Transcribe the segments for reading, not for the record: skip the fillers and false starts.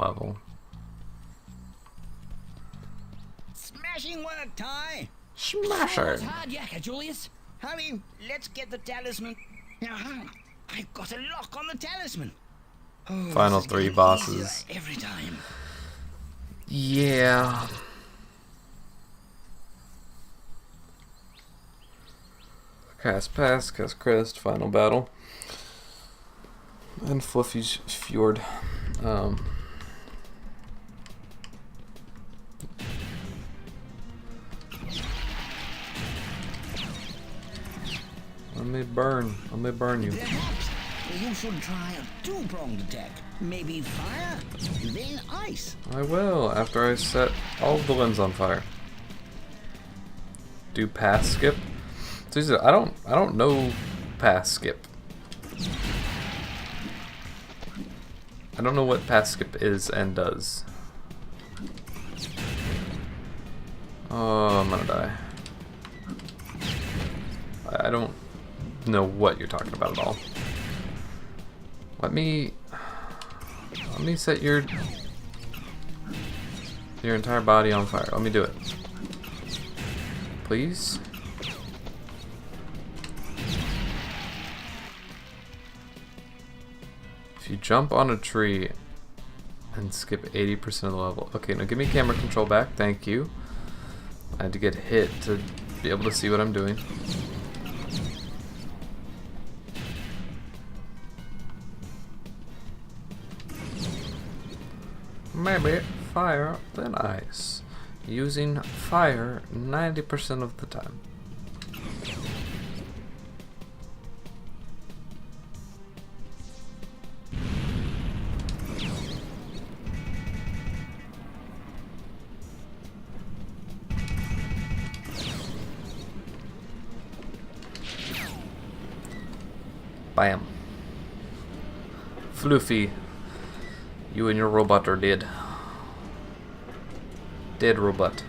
level. Smashing work, Ty. Smasher. Hard yakka, Julius. Hurry, let's get the talisman. Now, I've got a lock on the talisman. Oh, Final this is 3 getting bosses. easier every time. Yeah. Cast Pass, Cast Crest, Final Battle. And Fluffy's Fjord. Let me burn you. Perhaps you should try a 2-pronged attack. Maybe fire, then ice. I will, after I set all of the limbs on fire. Do path skip? Seriously, I don't know path skip. I don't know what path skip is and does. Oh, I'm gonna die. I don't know what you're talking about at all. Let me set your entire body on fire. Let me do it. Please? If you jump on a tree and skip 80% of the level. Okay, now give me camera control back. Thank you. I had to get hit to be able to see what I'm doing. Maybe fire then ice. Using fire 90% of the time. Bam. Fluffy. You and your robot are dead. Dead robot.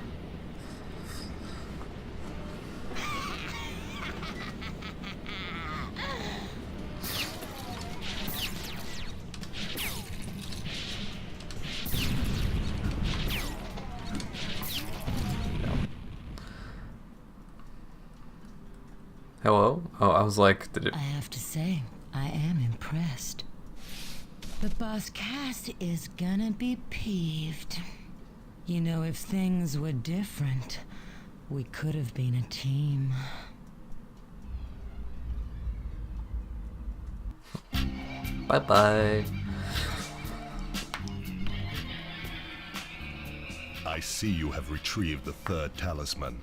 Hello? Oh, I was like, did it... I have to say, I am impressed. But Boss Cass is gonna be peeved. You know, if things were different, we could have been a team. Bye-bye. I see you have retrieved the 3rd talisman.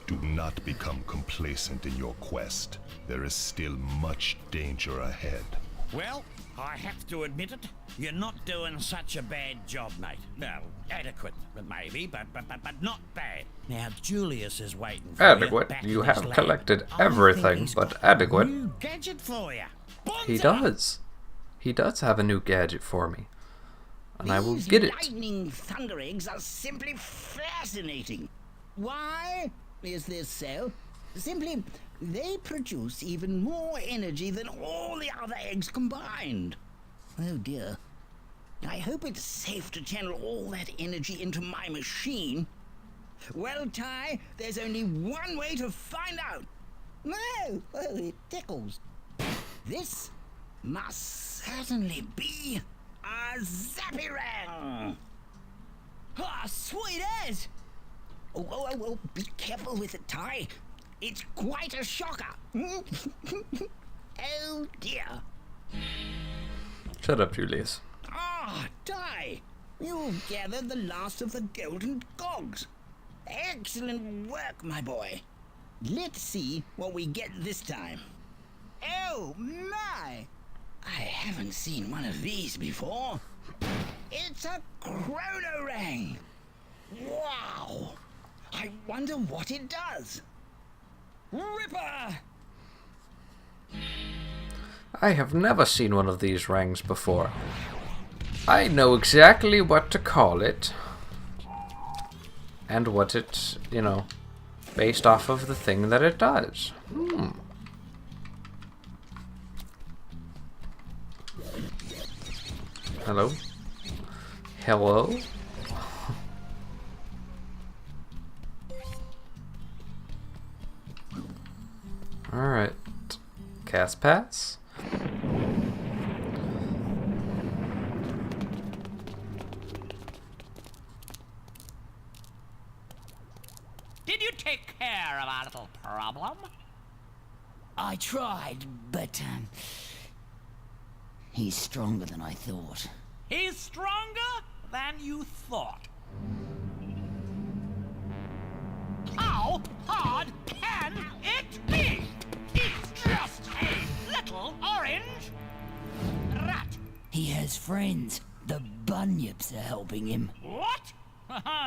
Do not become complacent in your quest. There is still much danger ahead. Well, I have to admit it. You're not doing such a bad job, mate. Well, adequate, maybe, but not bad. Now, Julius is waiting for Adequate. back You in his have lab. collected I think everything he's but got a adequate. new gadget for you. He does. He does have a new gadget for me. And I will These get it. lightning thunder eggs are simply fascinating. Why is this so? Simply, they produce even more energy than all the other eggs combined. Oh dear. I hope it's safe to channel all that energy into my machine. Well, Ty, there's only one way to find out. No, oh, it tickles. This must certainly be a Zappyrang. Ah, sweet as! Oh, be careful with it, Ty. It's quite a shocker. Oh dear. Shut up, Julius. Ah, Ty, you've gathered the last of the golden cogs. Excellent work, my boy. Let's see what we get this time. Oh my! I haven't seen one of these before. It's a chronorang. Wow! I wonder what it does. Ripper! I have never seen one of these rings before. I know exactly what to call it. And what it, you know, based off of the thing that it does. Hello? Hello? Alright. Cast pass? Did you take care of our little problem? I tried, but he's stronger than I thought. He's stronger than you thought. How hard can it be? He's just a little orange rat. He has friends. The bunyips are helping him. What?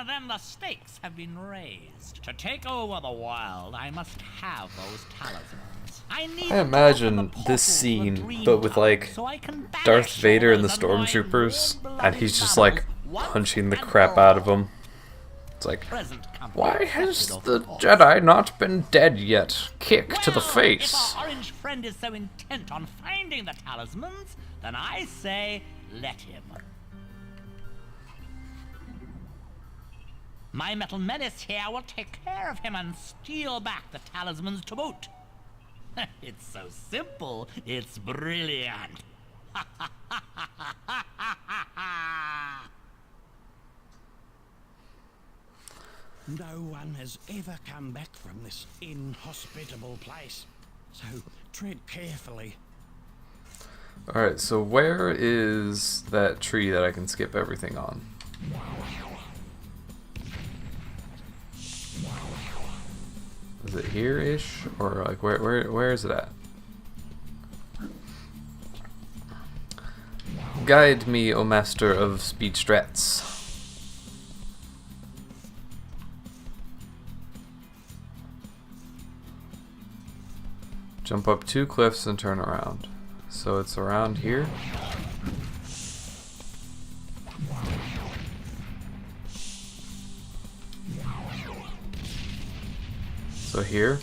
Then the stakes have been raised. To take over the world, I must have those talismans. I need I to imagine open the portal this to the scene, dream but with tunnel like so I can banish Darth Vader and the all those annoying stormtroopers, and warm-blooded he's just mammals like once punching the and crap for out of all. him. It's like, Present company why has accepted, of the course. Jedi not been dead yet? Kick to the Well, face. If our orange friend is so intent on finding the talismans, then I say let him. My metal menace here will take care of him and steal back the talismans to boot. It's so simple, it's brilliant. No one has ever come back from this inhospitable place, so tread carefully. Alright, so where is that tree that I can skip everything on? Is it here-ish? Or like where is it at? Guide me, O master of speed strats. Jump up 2 cliffs and turn around. So it's around here. So here,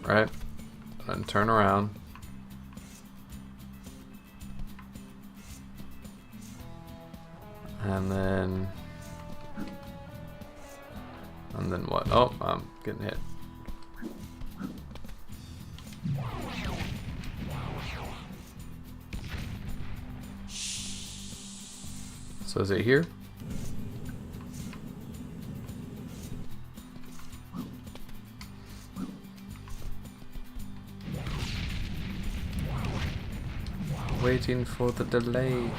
right, and turn around. And then what? Oh, I'm getting hit. So is it here? Waiting for the delay.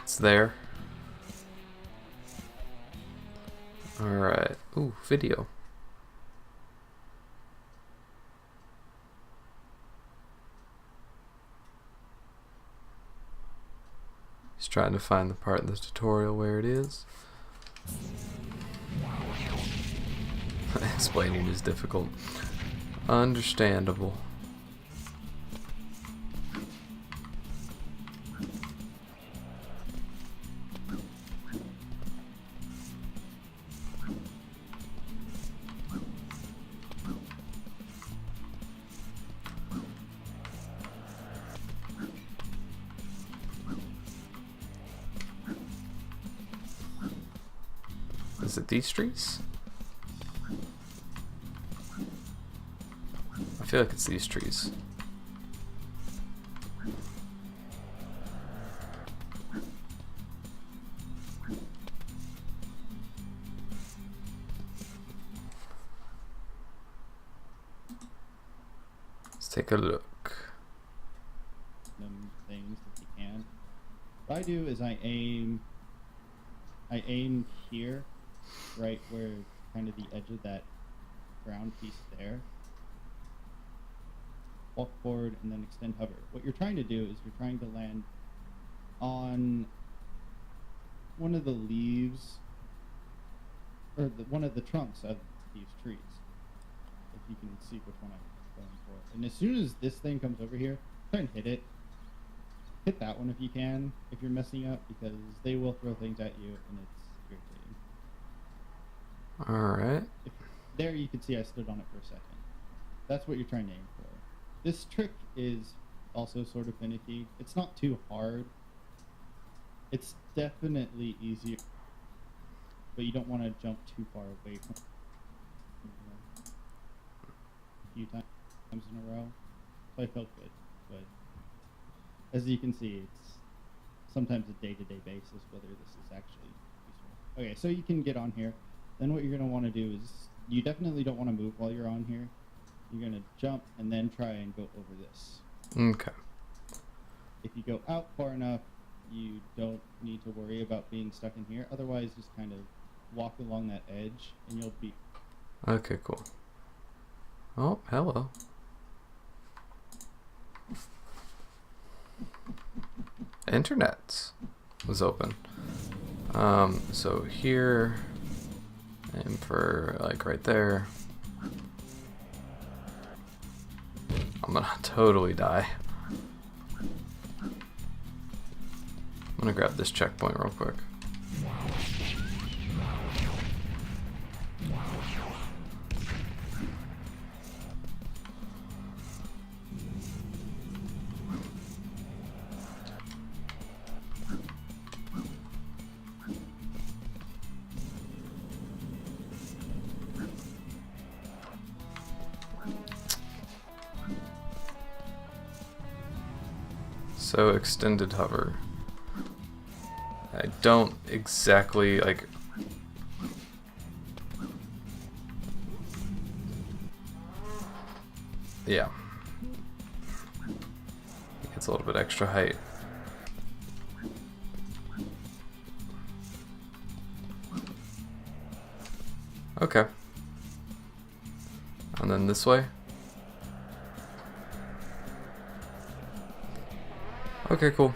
It's there. Alright. Ooh, video. He's trying to find the part in the tutorial where it is. Explaining is difficult. Understandable. Is it these trees? I feel like it's these trees. Let's take a look. Them things that you can. What I do is I aim here, right where kind of the edge of that ground piece there. Walk forward and then extend hover. What you're trying to do is you're trying to land on one of the leaves or one of the trunks of these trees. If you can see which one I'm going for. And as soon as this thing comes over here, try and hit it. Hit that one if you can, if you're messing up, because they will throw things at you and it's irritating. Alright. There you can see I stood on it for a second. That's what you're trying to aim for. This trick is also sort of finicky. It's not too hard. It's definitely easier, but you don't want to jump too far away from it. A few times in a row. So I felt good, but as you can see, it's sometimes a day-to-day basis whether this is actually useful. Okay, so you can get on here. Then what you're going to want to do is, you definitely don't want to move while you're on here. You're going to jump and then try and go over this. Okay. If you go out far enough, you don't need to worry about being stuck in here. Otherwise, just kind of walk along that edge and you'll be... Okay, cool. Oh, hello. Internet was open. So here, and for like right there, I'm gonna totally die. I'm gonna grab this checkpoint real quick. So extended hover. I don't exactly like. Yeah. It's a little bit extra height. Okay. And then this way. Okay, cool.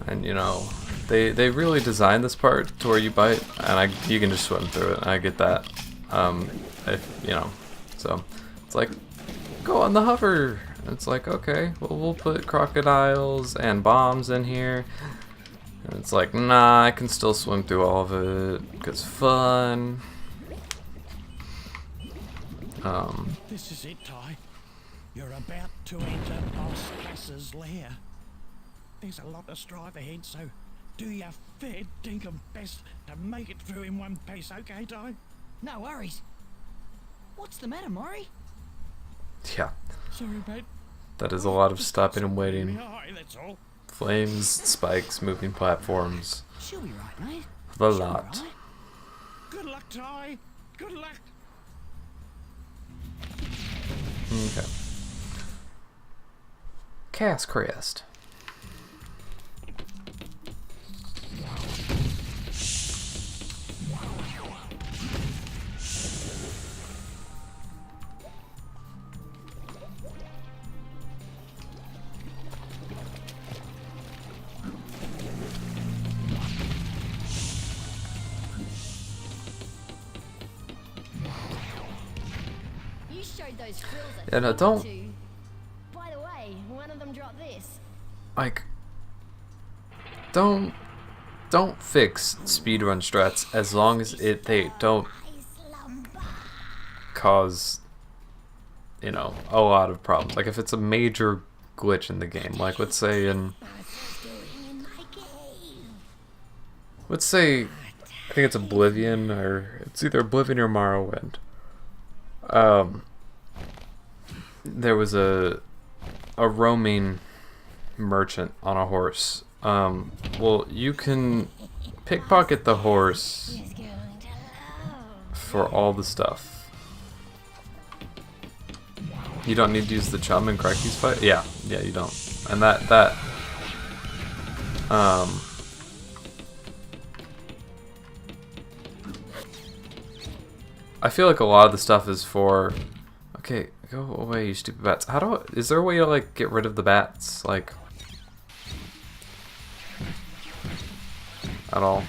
And you know, they really designed this part to where you bite, and you can just swim through it. I get that. If you know, so it's like go on the hover. It's like okay, well we'll put crocodiles and bombs in here. And it's like, nah, I can still swim through all of it, because fun. This is it, Ty. You're about to enter Boss Cass's lair. There's a lot of strive ahead, so do your fair dinkum best to make it through in one piece, okay, Ty? No worries. What's the matter, Maury? Yeah, Sorry, mate. that is a lot of stopping and waiting. Hi, that's all. Flames, spikes, moving platforms. She'll be right, mate. The She'll be lot. right. Good luck, Ty. Good luck. Okay. Chaos Crest. You showed those frills a Yeah, no, thing or don't- two. By the way, one of them dropped this. Like, don't fix speedrun strats as long as they don't cause, you know, a lot of problems. Like if it's a major glitch in the game, like let's say I think it's Oblivion, or it's either Oblivion or Morrowind. There was a roaming merchant on a horse. Well, you can pickpocket the horse for all the stuff. You don't need to use the chum in Crikey's fight? Yeah, you don't. And that I feel like a lot of the stuff is for... Okay, go away, you stupid bats. Is there a way to, like, get rid of the bats? Like... At all?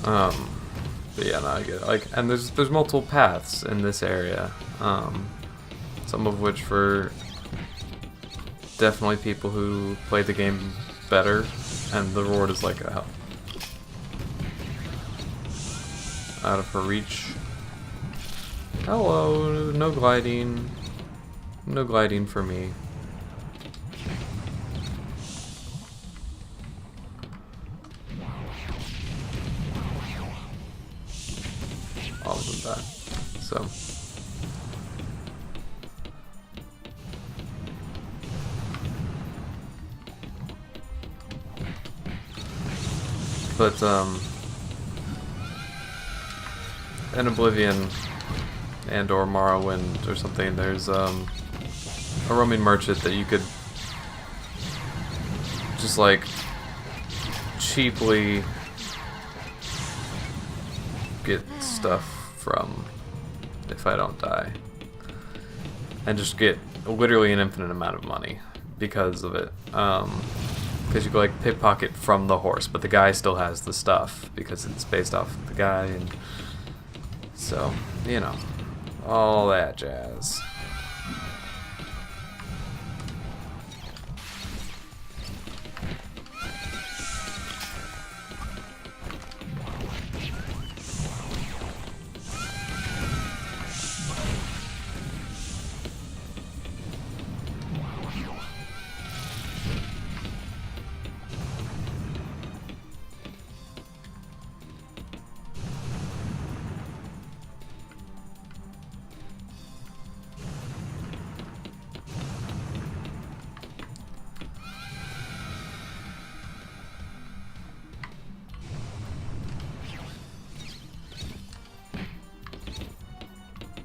But yeah, no, I get it. Like, and there's multiple paths in this area. Some of which for definitely people who play the game better, and the reward is like out of her reach. Hello, no gliding. No gliding for me. All of them die. So. But, in Oblivion and or Morrowind or something, there's, a roaming merchant that you could just, like, cheaply get stuff from if I don't die. And just get literally an infinite amount of money because of it. Because you go like pickpocket from the horse, but the guy still has the stuff because it's based off of the guy, and so, you know, all that jazz.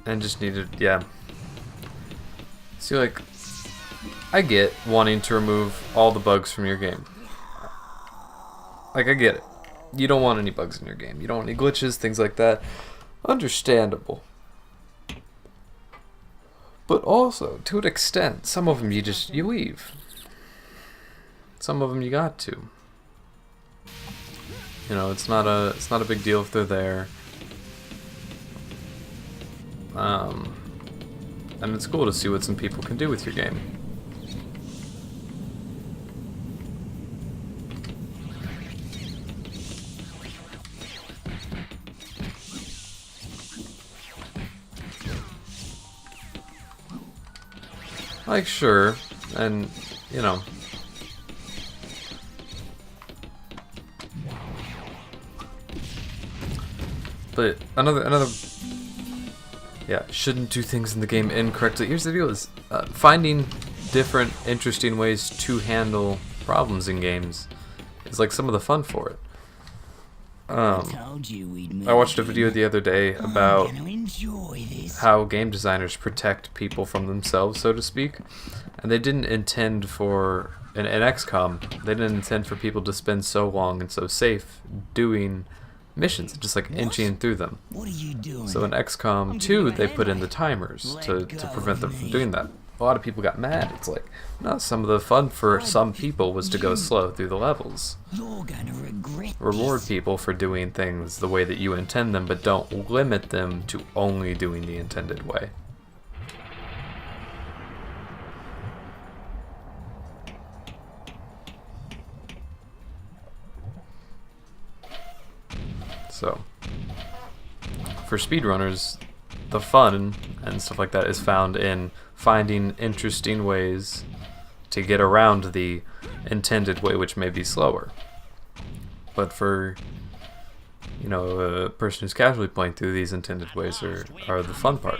And just needed, yeah. See, like, I get wanting to remove all the bugs from your game. Like, I get it. You don't want any bugs in your game. You don't want any glitches, things like that. Understandable. But also, to an extent, some of them you leave. Some of them you got to. You know, it's not a big deal if they're there. And it's cool to see what some people can do with your game. Like, sure, and, you know, but another yeah, shouldn't do things in the game incorrectly. Here's the deal: is finding different, interesting ways to handle problems in games is like some of the fun for it. I watched a video the other day about how game designers protect people from themselves, so to speak, and they didn't intend for in XCOM. They didn't intend for people to spend so long and so safe doing missions, just like inching through them. What are you doing? So in XCOM 2, they put in the timers to prevent them from doing that. A lot of people got mad. It's like, no, some of the fun for some people was to go slow through the levels. You're gonna regret Reward this. people for doing things the way that you intend them, but don't limit them to only doing the intended way. So, for speedrunners, the fun and stuff like that is found in finding interesting ways to get around the intended way, which may be slower. But for, you know, a person who's casually playing through, these intended ways are the fun part.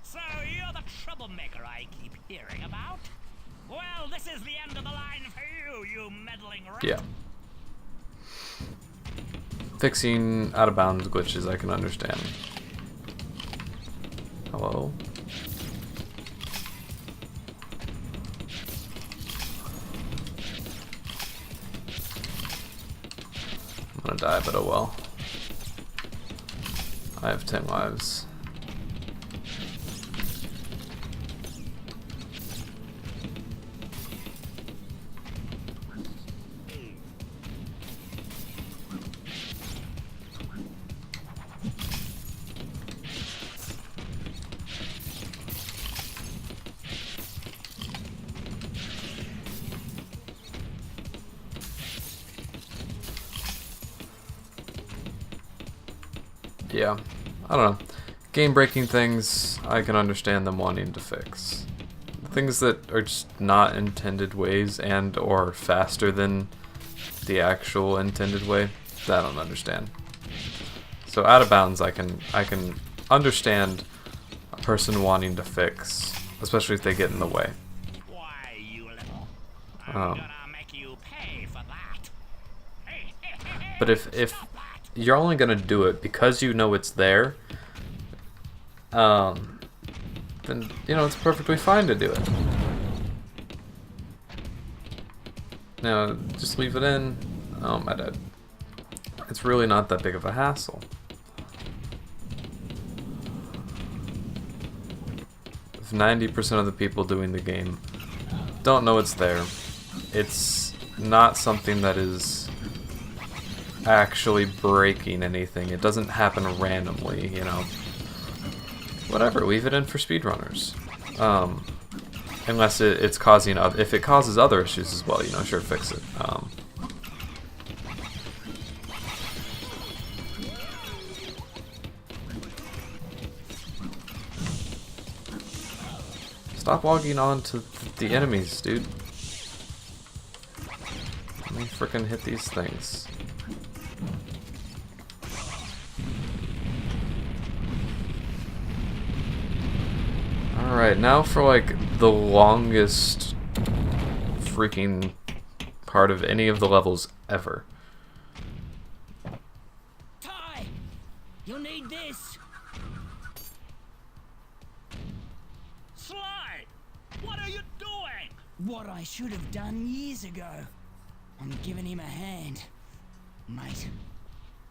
So you're the troublemaker I keep hearing about? Well, this is the end of the line for you, you meddling rat. Yeah. Fixing out-of-bounds glitches I can understand. Hello? I'm gonna die, but oh well. I have 10 lives. yeah, I don't know. Game-breaking things, I can understand them wanting to fix. Things that are just not intended ways and or faster than the actual intended way, that I don't understand. So out of bounds, I can understand a person wanting to fix, especially if they get in the way. Why, you little... I'm gonna make you pay for that. But if you're only gonna do it because you know it's there, then you know it's perfectly fine to do it. Now just leave it in. Oh my god, it's really not that big of a hassle. If 90% of the people doing the game don't know it's there, it's not something that is actually breaking anything. It doesn't happen randomly, you know. Whatever, leave it in for speedrunners. Unless it's causing, if it causes other issues as well, you know, sure, fix it. Stop logging on to the enemies, dude. Let me frickin' hit these things. Alright, now for like the longest freaking part of any of the levels ever. Ty! You'll need this! Sly! What are you doing? What I should have done years ago. I'm giving him a hand, mate.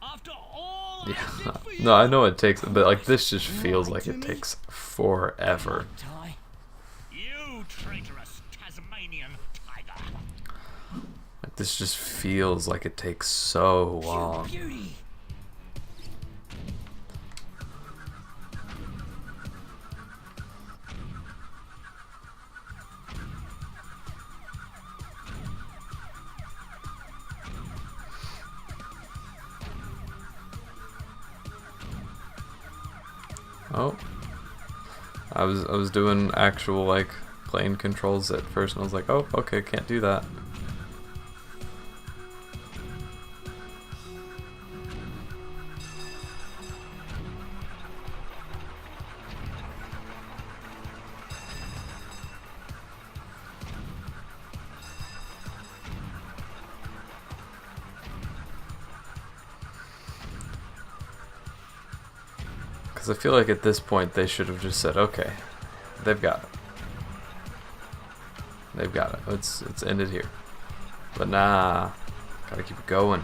After all Yeah, I did for you? no, I know it takes, but like this just feels like it takes forever. Ty, You traitorous Tasmanian tiger. Like this just feels like it takes so you long. beauty! Oh, I was doing actual like playing controls at first, and I was like, oh, okay, can't do that. Because I feel like at this point they should have just said, okay, they've got it. They've got it. It's ended here. But nah, gotta keep it going.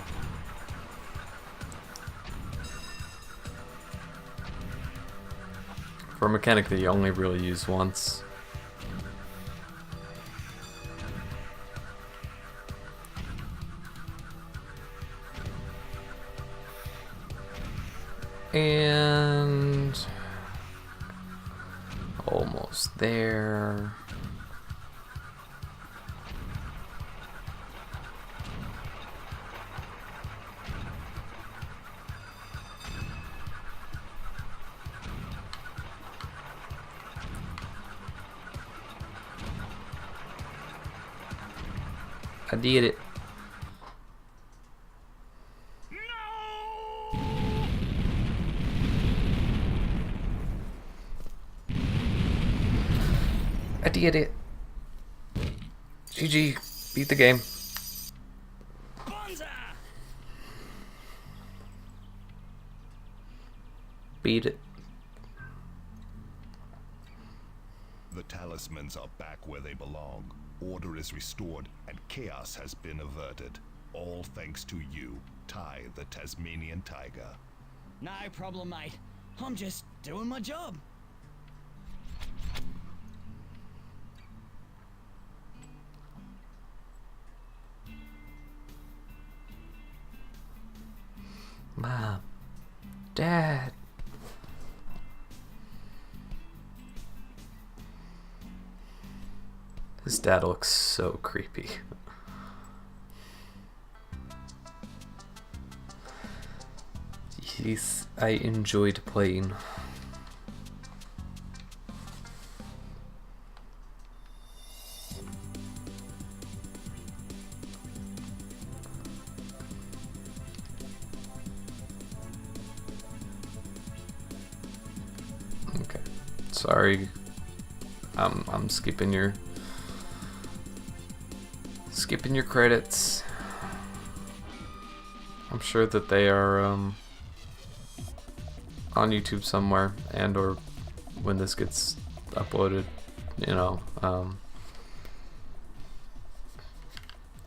For a mechanic that you only really use once. And almost there. I did it. I did it. GG. Beat the game. Bonza! Beat it. The talismans are back where they belong. Order is restored and chaos has been averted. All thanks to you, Ty the Tasmanian Tiger. No problem, mate. I'm just doing my job. Mom. Dad. His dad looks so creepy. Yes, I enjoyed playing. Okay, sorry, I'm skipping your credits. I'm sure that they are on YouTube somewhere, and or when this gets uploaded, you know,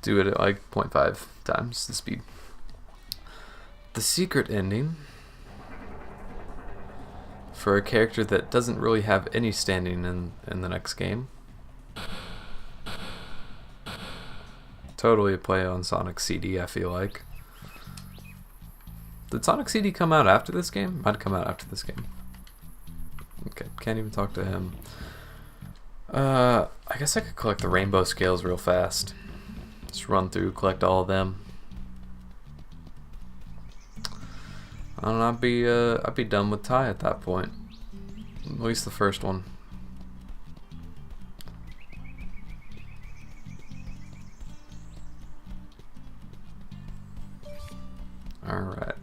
do it at like 0.5 times the speed. The secret ending for a character that doesn't really have any standing in the next game. Totally a play on Sonic CD, I feel like. Did Sonic CD come out after this game? Might have come out after this game. Okay, can't even talk to him. I guess I could collect the rainbow scales real fast. Just run through, collect all of them. I don't know, I'd be done with Ty at that point. At least the first one. Alright.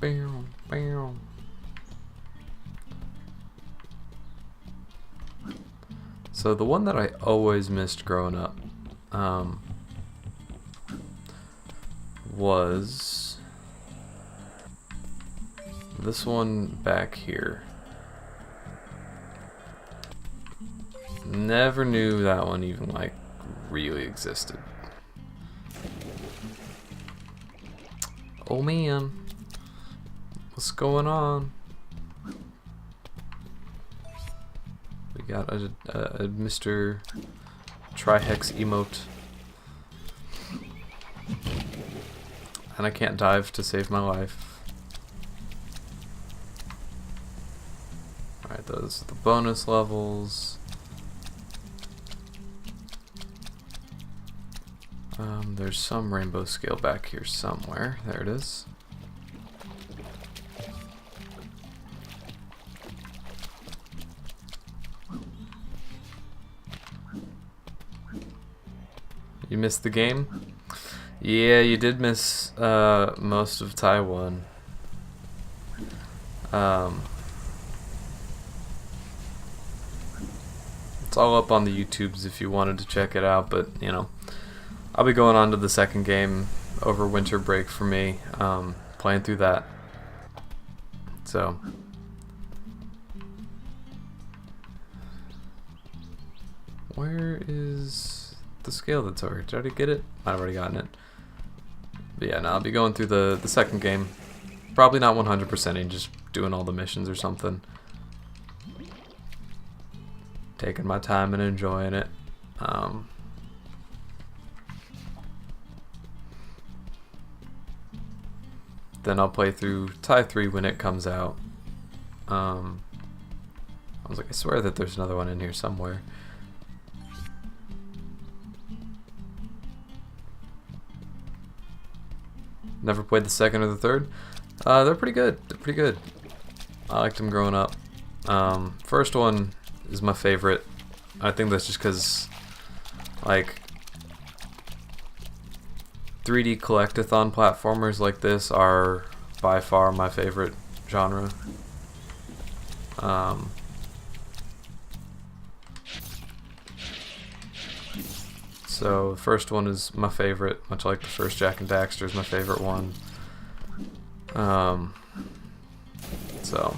Bam, bam. So the one that I always missed growing up was this one back here. Never knew that one even like really existed. Oh man, what's going on? We got a Mr. Trihex emote. And I can't dive to save my life. Alright, those are the bonus levels. There's some rainbow scale back here somewhere. There it is. You missed the game? Yeah, you did miss most of Taiwan. It's all up on the YouTubes if you wanted to check it out, but you know, I'll be going on to the second game over winter break for me, playing through that. So where is the scale that's over? Did I already get it? I've already gotten it. But yeah, no, I'll be going through the second game. Probably not 100%ing, just doing all the missions or something. Taking my time and enjoying it. Then I'll play through Tie 3 when it comes out. I was like, I swear that there's another one in here somewhere. Never played the second or the third. They're pretty good. They're pretty good. I liked them growing up. First one is my favorite. I think that's just because, like, 3D collectathon platformers like this are by far my favorite genre. So the first one is my favorite, much like the first Jak and Daxter is my favorite one. So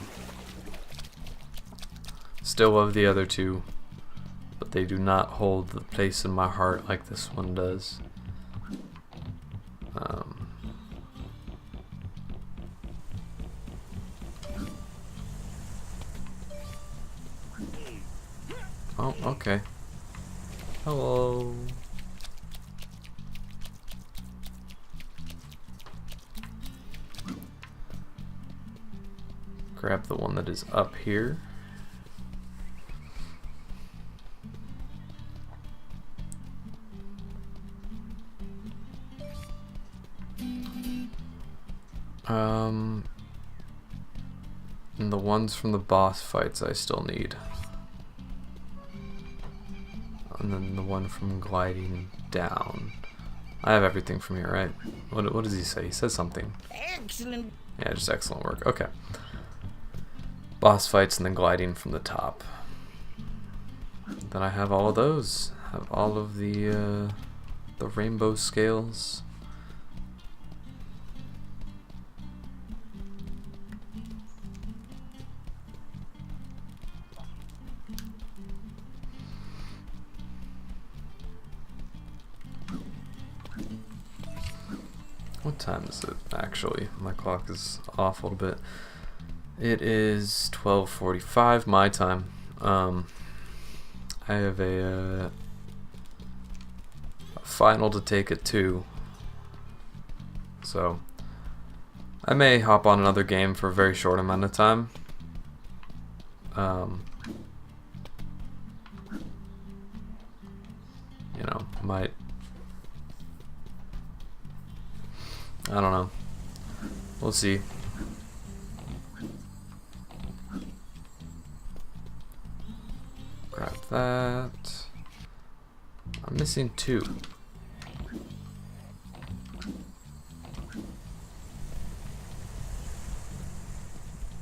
still love the other two, but they do not hold the place in my heart like this one does. Oh, okay. Hello. Grab the one that is up here. And the ones from the boss fights I still need. And then the one from gliding down. I have everything from here, right? What does he say? He says something. Excellent. Yeah, just excellent work. Okay. Boss fights and then gliding from the top. Then I have all of those. Have all of the rainbow scales. What time is it actually? My clock is off a little bit. It is 12:45 my time. I have a final to take at 2. So I may hop on another game for a very short amount of time. You know, might, I don't know. We'll see. Grab that. I'm missing 2.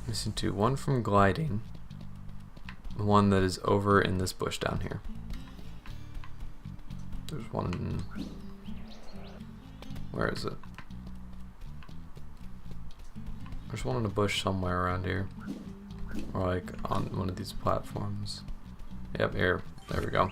Missing 2. One from gliding. One that is over in this bush down here. There's one. Where is it? There's one in a bush somewhere around here. Or like on one of these platforms. Yep, here. There we go.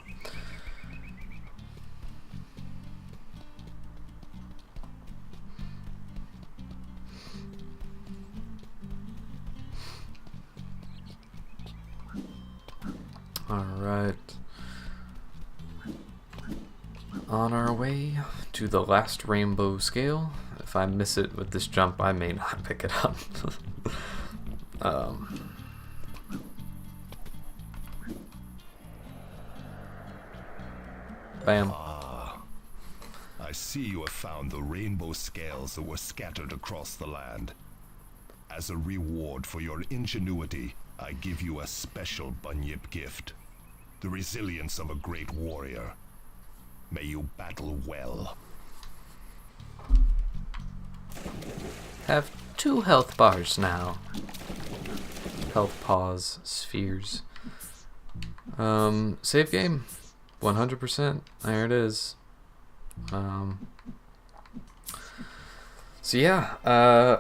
Alright. On our way to the last rainbow scale. If I miss it with this jump, I may not pick it up. Bam. I see you have found the rainbow scales that were scattered across the land. As a reward for your ingenuity, I give you a special Bunyip gift. The resilience of a great warrior. May you battle well. Have 2 health bars now. Health paws, spheres. Save game. 100%. There it is. So yeah,